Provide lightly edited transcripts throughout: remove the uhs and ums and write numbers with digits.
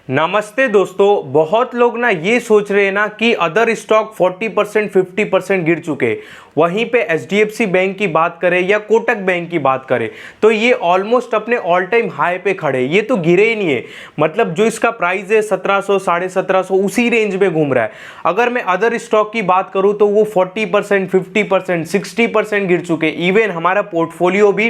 नमस्ते दोस्तों। बहुत लोग ना ये सोच रहे हैं ना कि अदर स्टॉक 40% 50% गिर चुके, वहीं पे एचडीएफसी बैंक की बात करें या कोटक बैंक की बात करें तो ये ऑलमोस्ट अपने ऑल टाइम हाई पे खड़े, ये तो गिरे ही नहीं है। मतलब जो इसका प्राइस है 1700 1750 उसी रेंज में घूम रहा है। अगर मैं अदर स्टॉक की बात करूं तो वो 40% 50% 60% गिर चुके। इवन हमारा पोर्टफोलियो भी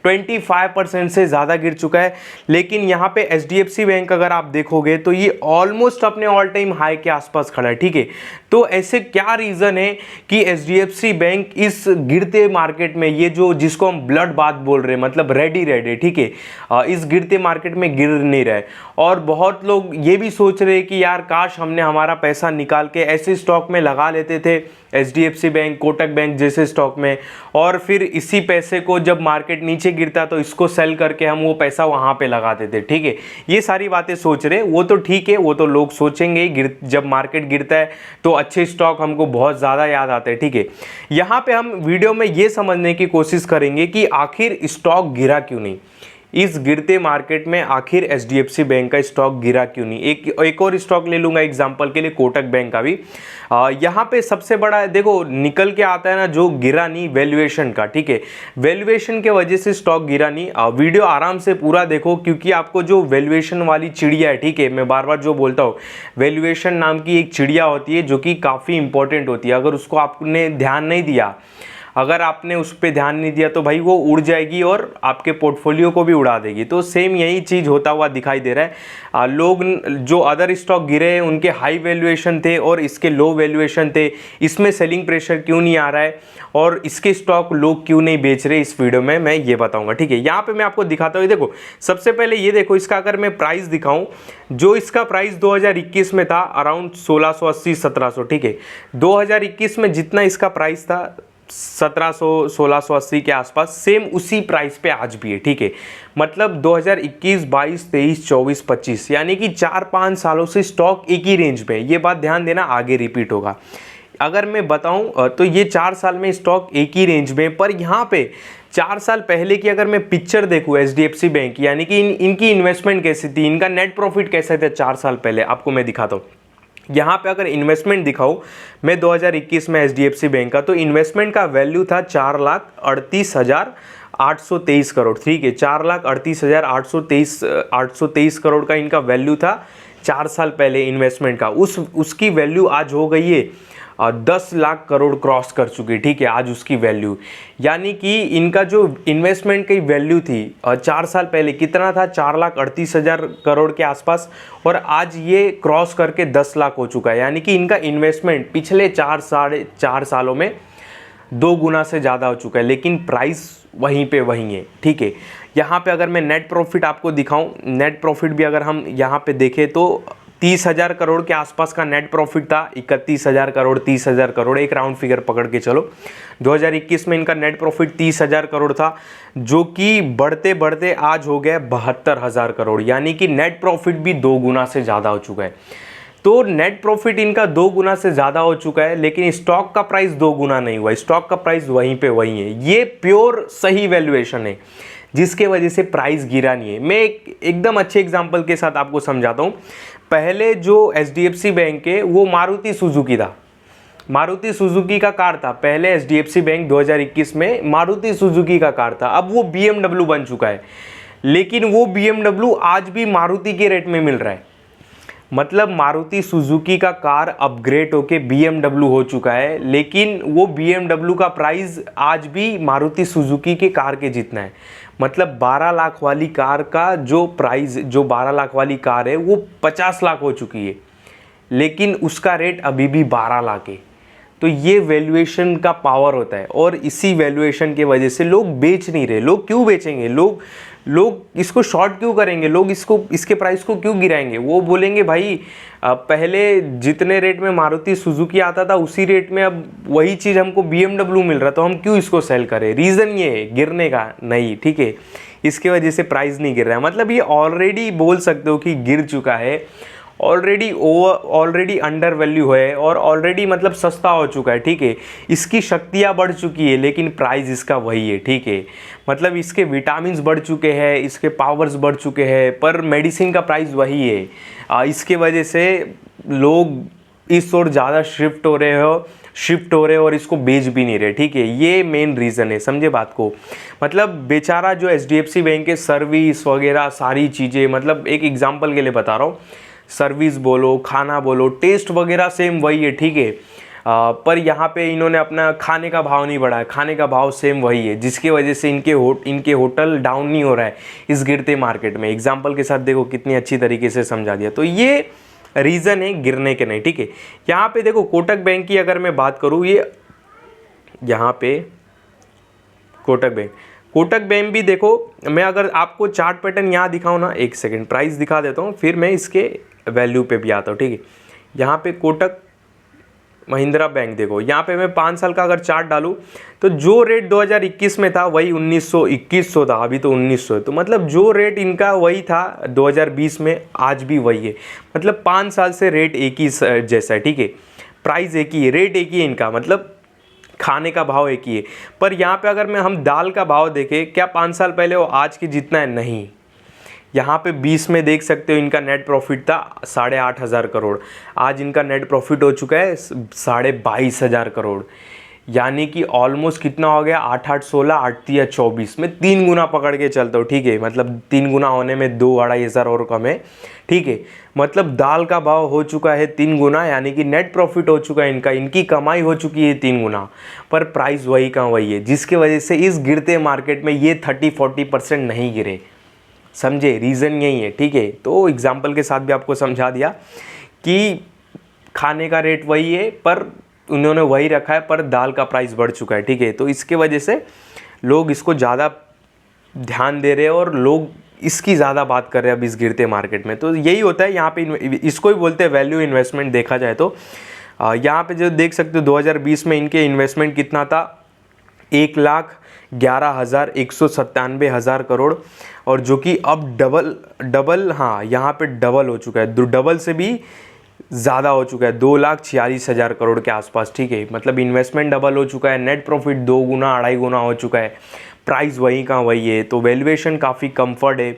25% से ज़्यादा गिर चुका है। लेकिन यहाँ पे एचडीएफसी बैंक अगर आप देखोगे तो ये ऑलमोस्ट अपने ऑल टाइम हाई के आसपास खड़ा है। ठीक है, तो ऐसे क्या रीज़न है कि एचडीएफसी बैंक इस गिरते मार्केट में, ये जो जिसको हम ब्लड बाथ बोल रहे हैं, मतलब रेड है, ठीक है, इस गिरते मार्केट में गिर नहीं रहा है। और बहुत लोग ये भी सोच रहे हैं कि यार काश हमने हमारा पैसा निकाल के ऐसे स्टॉक में लगा लेते थे, एचडीएफसी बैंक, कोटक बैंक जैसे स्टॉक में, और फिर इसी पैसे को जब मार्केट नीचे गिरता तो इसको सेल करके हम वो पैसा वहाँ पे लगाते थे। ठीक है, ये सारी बातें सोच रहे, वो तो ठीक है, वो तो लोग सोचेंगे। जब मार्केट गिरता है तो अच्छे स्टॉक हमको बहुत ज़्यादा याद आते हैं। ठीक है, यहाँ पे हम वीडियो में ये समझने की कोशिश करेंगे कि आखिर स्टॉक गिरा क्यों नहीं, इस गिरते मार्केट में आखिर एचडीएफसी बैंक का स्टॉक गिरा क्यों नहीं। एक और स्टॉक ले लूँगा एग्जांपल के लिए, कोटक बैंक का भी। यहाँ पे सबसे बड़ा देखो निकल के आता है ना जो गिरा नहीं, वैल्यूएशन का। ठीक है, वैल्यूएशन के वजह से स्टॉक गिरा नहीं। वीडियो आराम से पूरा देखो, क्योंकि आपको जो वैल्यूएशन वाली चिड़िया है, ठीक है, मैं बार बार जो बोलता हूँ, वैल्यूएशन नाम की एक चिड़िया होती है जो कि काफ़ी इंपॉर्टेंट होती है। अगर उसको आपने ध्यान नहीं दिया, अगर आपने उस पर ध्यान नहीं दिया तो भाई वो उड़ जाएगी और आपके पोर्टफोलियो को भी उड़ा देगी। तो सेम यही चीज़ होता हुआ दिखाई दे रहा है। लोग जो अदर स्टॉक गिरे हैं उनके हाई वैल्यूएशन थे और इसके लो वैल्यूएशन थे, इसमें सेलिंग प्रेशर क्यों नहीं आ रहा है और इसके स्टॉक लोग क्यों नहीं बेच रहे, इस वीडियो में मैं ये बताऊंगा। ठीक है, यहाँ पे मैं आपको दिखाता हूँ। देखो सबसे पहले ये देखो, इसका अगर मैं प्राइस दिखाऊं, जो इसका प्राइस 2021 में था अराउंड 1680 1700। ठीक है, 2021 में जितना इसका प्राइस था 1700 1680 के आसपास, सेम उसी प्राइस पे आज भी है। ठीक है, मतलब 2021 22 23 24 25 यानी कि 4-5 सालों से स्टॉक एक ही रेंज में है। ये बात ध्यान देना, आगे रिपीट होगा। अगर मैं बताऊं तो ये 4 साल में स्टॉक एक ही रेंज में, पर यहाँ पे 4 साल पहले की अगर मैं पिक्चर देखूं एचडीएफसी बैंक, यानी कि इनकी इन्वेस्टमेंट कैसी थी, इनका नेट प्रॉफिट कैसे था 4 साल पहले, आपको मैं दिखाता हूँ। यहाँ पे अगर इन्वेस्टमेंट दिखाऊं मैं 2021 में एचडीएफसी बैंक का, तो इन्वेस्टमेंट का वैल्यू था 4,38,823 करोड़। ठीक है, 4,38,823 करोड़ का इनका वैल्यू था 4 साल पहले इन्वेस्टमेंट का। उसकी वैल्यू आज हो गई है 10 लाख करोड़ क्रॉस कर चुकी। ठीक है, आज उसकी वैल्यू, यानी कि इनका जो इन्वेस्टमेंट की वैल्यू थी 4 साल पहले कितना था, 4,38,000 करोड़ के आसपास, और आज ये क्रॉस करके 10 लाख हो चुका है। यानी कि इनका इन्वेस्टमेंट पिछले 4 सालों में 2 गुना से ज़्यादा हो चुका है, लेकिन प्राइस वहीं पे वहीं है। ठीक है, यहाँ पे अगर मैं नेट प्रॉफिट आपको दिखाऊं, नेट प्रॉफिट भी अगर हम यहाँ पे देखें तो 30,000 करोड़ के आसपास का नेट प्रॉफिट था, 31,000 करोड़ 30,000 करोड़, एक राउंड फिगर पकड़ के चलो। 2021 में इनका नेट प्रॉफिट 30,000 करोड़ था, जो कि बढ़ते बढ़ते आज हो गया 72,000 करोड़, यानी कि नेट प्रॉफिट भी 2 गुना से ज़्यादा हो चुका है। तो नेट प्रॉफिट इनका 2 गुना से ज़्यादा हो चुका है, लेकिन स्टॉक का प्राइस 2 गुना नहीं हुआ, स्टॉक का प्राइस वहीं पे वहीं है। ये प्योर सही वैल्यूएशन है जिसके वजह से प्राइस गिरा नहीं है। मैं एकदम अच्छे एग्जांपल के साथ आपको समझाता हूँ। पहले जो एचडीएफसी बैंक है वो मारुति सुजुकी था, मारुति सुजुकी का कार था पहले। एचडीएफसी बैंक 2021 में मारुति सुजुकी का कार था, अब वो बीएमडब्ल्यू बन चुका है, लेकिन वो बीएमडब्ल्यू आज भी मारुति के रेट में मिल रहा है। मतलब मारुति सुजुकी का कार अपग्रेड होके बीएमडब्ल्यू हो चुका है, लेकिन वो बीएमडब्ल्यू का प्राइस आज भी मारुति सुजुकी के कार के जितना है। मतलब 12 लाख वाली कार का जो प्राइस, जो 12 लाख वाली कार है वो 50 लाख हो चुकी है, लेकिन उसका रेट अभी भी 12 लाख है। तो ये वैल्यूएशन का पावर होता है, और इसी वैल्यूएशन के वजह से लोग बेच नहीं रहे। लोग क्यों बेचेंगे, लोग इसको शॉर्ट क्यों करेंगे, लोग इसके प्राइस को क्यों गिराएंगे। वो बोलेंगे भाई पहले जितने रेट में मारुति सुजुकी आता था उसी रेट में अब वही चीज़ हमको बीएमडब्ल्यू मिल रहा, तो हम क्यों इसको सेल करें। रीज़न ये है गिरने का नहीं। ठीक है, इसके वजह से प्राइस नहीं गिर रहा है। मतलब ये ऑलरेडी बोल सकते हो कि गिर चुका है, ऑलरेडी अंडर वैल्यू है और ऑलरेडी मतलब सस्ता हो चुका है, ठीक है। इसकी शक्तियाँ बढ़ चुकी है लेकिन प्राइस इसका वही है, ठीक है। मतलब इसके विटामिन्स बढ़ चुके हैं, इसके पावर्स बढ़ चुके हैं, पर मेडिसिन का प्राइस वही है। इसके वजह से लोग इस ओर ज़्यादा शिफ्ट हो रहे और इसको बेच भी नहीं रहे, ठीक है। ये मेन रीज़न है, समझे बात को। मतलब बेचारा जो HDFC बैंक के सर्विस वगैरह सारी चीज़ें, मतलब एक एग्जांपल के लिए बता रहा हूँ, सर्विस बोलो, खाना बोलो, टेस्ट वगैरह सेम वही है, ठीक है। पर यहाँ पे इन्होंने अपना खाने का भाव नहीं बढ़ाया, खाने का भाव सेम वही है, जिसकी वजह से इनके होटल डाउन नहीं हो रहा है इस गिरते मार्केट में। एग्जाम्पल के साथ देखो कितनी अच्छी तरीके से समझा दिया। तो ये रीज़न है गिरने के नहीं, ठीक है। यहाँ पे देखो कोटक बैंक की अगर मैं बात करूँ, ये यहाँ पे कोटक बैंक भी देखो, मैं अगर आपको चार्ट पैटर्न यहाँ दिखाऊँ ना, एक सेकेंड प्राइस दिखा देता हूँ, फिर मैं इसके वैल्यू पे भी आता हूँ, ठीक है। यहाँ पे कोटक महिंद्रा बैंक देखो, यहाँ पे मैं 5 साल का अगर चार्ट डालूँ तो जो रेट 2021 में था वही 2100 था, अभी तो 1900 है। तो मतलब जो रेट इनका वही था 2020 में, आज भी वही है। मतलब 5 साल से रेट एक ही जैसा है, ठीक है। प्राइस एक ही है, रेट एक ही है इनका, मतलब खाने का भाव एक ही है। पर यहाँ पे अगर हम दाल का भाव देखें, क्या 5 साल पहले वो आज की जितना है? नहीं। यहाँ पे 20 में देख सकते हो इनका नेट प्रॉफिट था 8,500 करोड़, आज इनका नेट प्रॉफिट हो चुका है 22,500 करोड़। यानी कि ऑलमोस्ट कितना हो गया? 8 8 16 8 या 24 में 3 गुना पकड़ के चलता हूँ, ठीक है। मतलब 3 गुना होने में 2-2.5 हज़ार और कम है, ठीक है। मतलब दाल का भाव हो चुका है 3 गुना, यानी कि नेट प्रॉफिट हो चुका है इनका, इनकी कमाई हो चुकी है 3 गुना, पर प्राइस वही का वही है, जिसकी वजह से इस गिरते मार्केट में ये 30-40% नहीं गिरे, समझे। रीज़न यही है, ठीक है। तो एग्जाम्पल के साथ भी आपको समझा दिया कि खाने का रेट वही है, पर उन्होंने वही रखा है, पर दाल का प्राइस बढ़ चुका है, ठीक है। तो इसके वजह से लोग इसको ज़्यादा ध्यान दे रहे हैं और लोग इसकी ज़्यादा बात कर रहे हैं अब इस गिरते मार्केट में। तो यही होता है यहाँ पे, इसको ही बोलते हैं वैल्यू इन्वेस्टमेंट देखा जाए तो। यहाँ पे जो देख सकते हो 2020 में इनके इन्वेस्टमेंट कितना था? 1,11,197 करोड़, और जो कि अब डबल हाँ यहाँ पे डबल हो चुका है, डबल से भी ज़्यादा हो चुका है, 2,46,000 करोड़ के आसपास, ठीक है। मतलब इन्वेस्टमेंट डबल हो चुका है, नेट प्रॉफिट 2 गुना 2.5 गुना हो चुका है, प्राइस वही का वही है। तो वैल्यूएशन काफ़ी कंफर्ट है।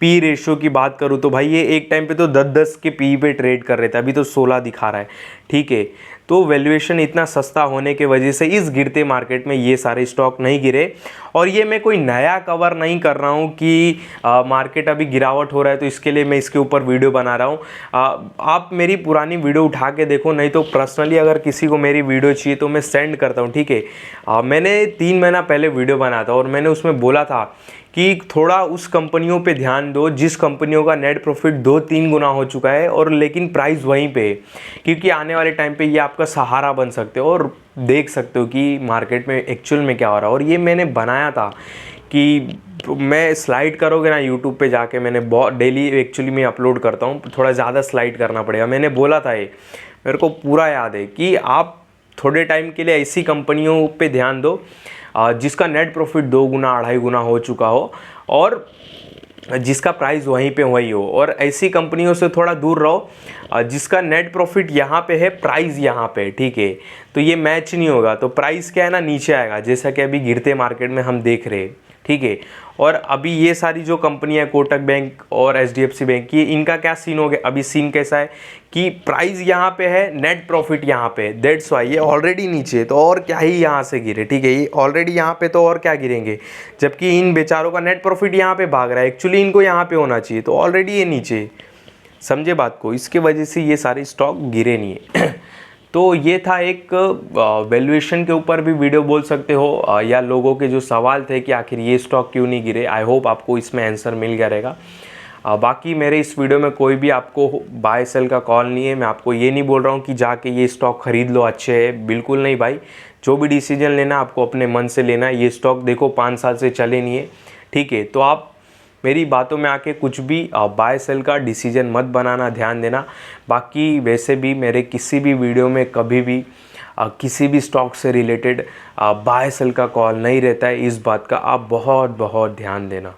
पी रेशियो की बात करूँ तो भाई ये एक टाइम पे तो 10-10 के पी पे ट्रेड कर रहे थे, अभी तो 16 दिखा रहा है, ठीक है। तो वैल्यूएशन इतना सस्ता होने के वजह से इस गिरते मार्केट में ये सारे स्टॉक नहीं गिरे। और ये मैं कोई नया कवर नहीं कर रहा हूँ कि मार्केट अभी गिरावट हो रहा है तो इसके लिए मैं इसके ऊपर वीडियो बना रहा हूँ। आप मेरी पुरानी वीडियो उठा के देखो, नहीं तो पर्सनली अगर किसी को मेरी वीडियो चाहिए तो मैं सेंड करता हूँ, ठीक है। मैंने 3 महीना पहले वीडियो बनाया था और मैंने उसमें बोला था कि थोड़ा उस कंपनियों पे ध्यान दो जिस कंपनियों का नेट प्रॉफिट 2-3 गुना हो चुका है और लेकिन प्राइस वहीं पे है, क्योंकि आने वाले टाइम पे ये आपका सहारा बन सकते हो और देख सकते हो कि मार्केट में एक्चुअल में क्या हो रहा है। और ये मैंने बनाया था कि मैं स्लाइड करोगे ना यूट्यूब पे जाके, मैंने बहुत डेली एक्चुअली मैं अपलोड करता हूँ, थोड़ा ज़्यादा स्लाइड करना पड़ेगा। मैंने बोला था, ये मेरे को पूरा याद है कि आप थोड़े टाइम के लिए ऐसी कंपनियों पे ध्यान दो जिसका नेट प्रॉफिट 2 गुना 2.5 गुना हो चुका हो और जिसका प्राइस वहीं पे वही हो, और ऐसी कंपनियों से थोड़ा दूर रहो जिसका नेट प्रॉफिट यहाँ पे है, प्राइस यहाँ पे, ठीक है। तो ये मैच नहीं होगा, तो प्राइस क्या है ना नीचे आएगा, जैसा कि अभी गिरते मार्केट में हम देख रहे हैं, ठीक है। और अभी ये सारी जो कंपनियां कोटक बैंक और HDFC बैंक की, इनका क्या सीन हो गया? अभी सीन कैसा है कि प्राइस यहाँ पे है, नेट प्रॉफिट यहाँ पे है, दैट्स वाई ये ऑलरेडी नीचे है, तो और क्या ही यहाँ से गिरे, ठीक है। ये ऑलरेडी यहाँ पे, तो और क्या गिरेंगे, जबकि इन बेचारों का नेट प्रॉफिट यहाँ पे भाग रहा है, एक्चुअली इनको यहाँ पे होना चाहिए, तो ऑलरेडी ये नीचे, समझे बात को। इसके वजह से ये सारे स्टॉक गिरे नहीं है। तो ये था एक वैल्यूएशन के ऊपर भी वीडियो बोल सकते हो, या लोगों के जो सवाल थे कि आखिर ये स्टॉक क्यों नहीं गिरे। आई होप आपको इसमें आंसर मिल गया रहेगा। बाकी मेरे इस वीडियो में कोई भी आपको बाय सेल का कॉल नहीं है। मैं आपको ये नहीं बोल रहा हूँ कि जाके ये स्टॉक खरीद लो, अच्छे है, बिल्कुल नहीं भाई। जो भी डिसीजन लेना आपको अपने मन से लेना है। ये स्टॉक देखो 5 साल से चले नहीं है, ठीक है। तो आप मेरी बातों में आके कुछ भी बाय सेल का डिसीजन मत बनाना, ध्यान देना। बाकी वैसे भी मेरे किसी भी वीडियो में कभी भी किसी भी स्टॉक से रिलेटेड बाय सेल का कॉल नहीं रहता है, इस बात का आप बहुत बहुत ध्यान देना।